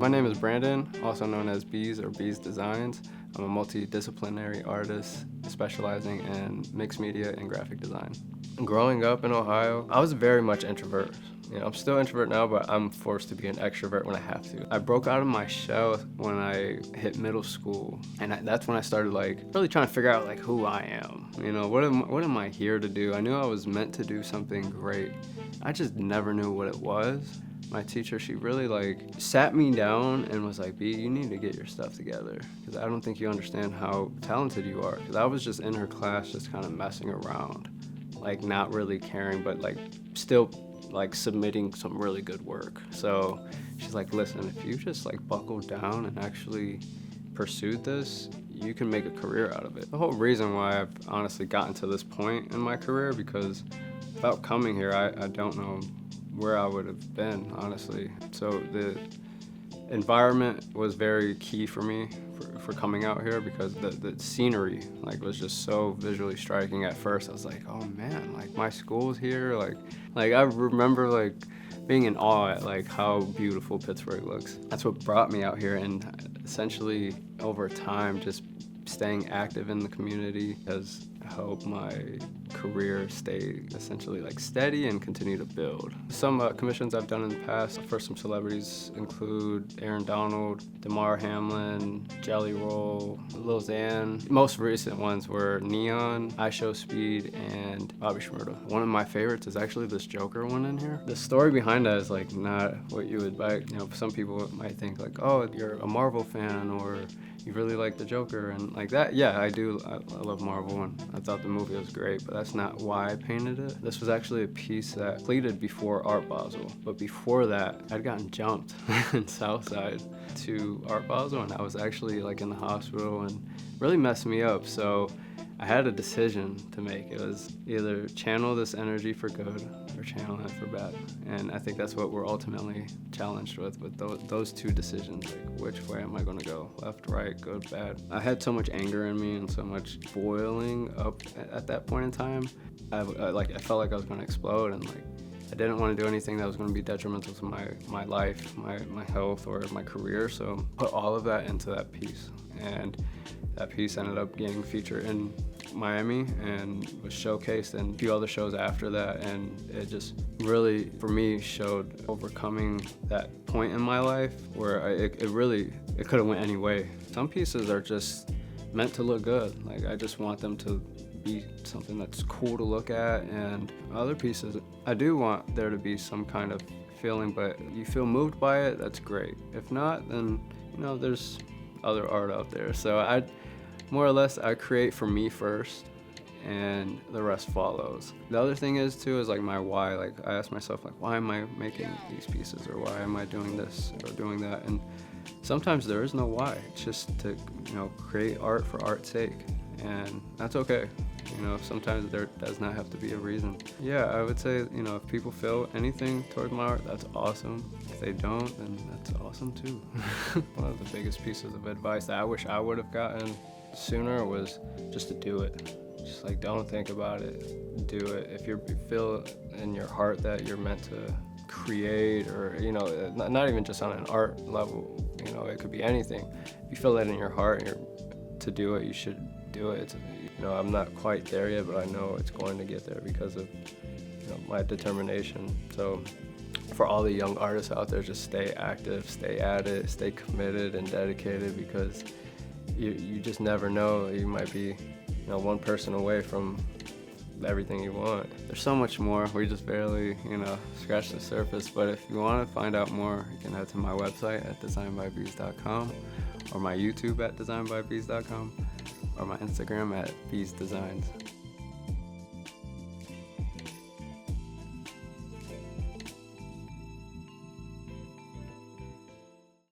My name is Brandon, also known as Beez or Beez Designs. I'm a multidisciplinary artist specializing in mixed media and graphic design. Growing up in Ohio, I was very much introvert. I'm still introvert now, but I'm forced to be an extrovert when I have to. I broke out of my shell when I hit middle school, and that's when I started really trying to figure out who I am. What am I here to do? I knew I was meant to do something great. I just never knew what it was. My teacher, she really sat me down and was like, B, you need to get your stuff together, because I don't think you understand how talented you are. Because I was just in her class just kind of messing around, not really caring, but still submitting some really good work. So she's like, listen, if you just buckled down and actually pursued this, you can make a career out of it. The whole reason why I've honestly gotten to this point in my career, because without coming here, I don't know where I would have been, honestly. So the environment was very key for me for coming out here, because the scenery was just so visually striking. At first I was like, oh man, my school's here. I remember being in awe at how beautiful Pittsburgh looks. That's what brought me out here, and essentially over time just staying active in the community has helped my career stay essentially steady and continue to build. Some commissions I've done in the past for some celebrities include Aaron Donald, Damar Hamlin, Jelly Roll, Lil Xan. Most recent ones were Neon, I Show Speed, and Bobby Shmurda. One of my favorites is actually this Joker one in here. The story behind that is not what you would buy. Some people might think oh, you're a Marvel fan, or you really like the Joker and that. Yeah, I do. I love Marvel, and I thought the movie was great, but that's not why I painted it. This was actually a piece that completed before Art Basel, but before that, I'd gotten jumped in Southside to Art Basel, and I was actually in the hospital, and really messed me up. So I had a decision to make. It was either channel this energy for good or channel it for bad. And I think that's what we're ultimately challenged with those two decisions. Which way am I going to go? Left, right, good, bad? I had so much anger in me and so much boiling up at that point in time. I felt like I was going to explode, and I didn't want to do anything that was going to be detrimental to my life, my health, or my career. So put all of that into that piece. And that piece ended up getting featured in Miami and was showcased in a few other shows after that, and it just really, for me, showed overcoming that point in my life where it could have went any way. Some pieces are just meant to look good. I just want them to be something that's cool to look at, and other pieces, I do want there to be some kind of feeling, but you feel moved by it, that's great. If not, then there's other art out there. So I more or less create for me first, and the rest follows. The other thing is too is my why. I ask myself why am I making these pieces, or why am I doing this or doing that? And sometimes there is no why. It's just to create art for art's sake, and that's okay. Sometimes there does not have to be a reason. Yeah, I would say, if people feel anything toward my art, that's awesome. If they don't, then that's awesome too. One of the biggest pieces of advice that I wish I would have gotten sooner was just to do it. Just don't think about it, do it. If you feel in your heart that you're meant to create, or not even just on an art level, it could be anything. If you feel that in your heart and to do it, you should do it. I'm not quite there yet, but I know it's going to get there because of my determination. So for all the young artists out there, just stay active, stay at it, stay committed and dedicated, because you just never know. You might be one person away from everything you want. There's so much more. We just barely scratched the surface. But if you want to find out more, you can head to my website at designbybeez.com, or my YouTube at designbybeez.com, or my Instagram at Beez Designs.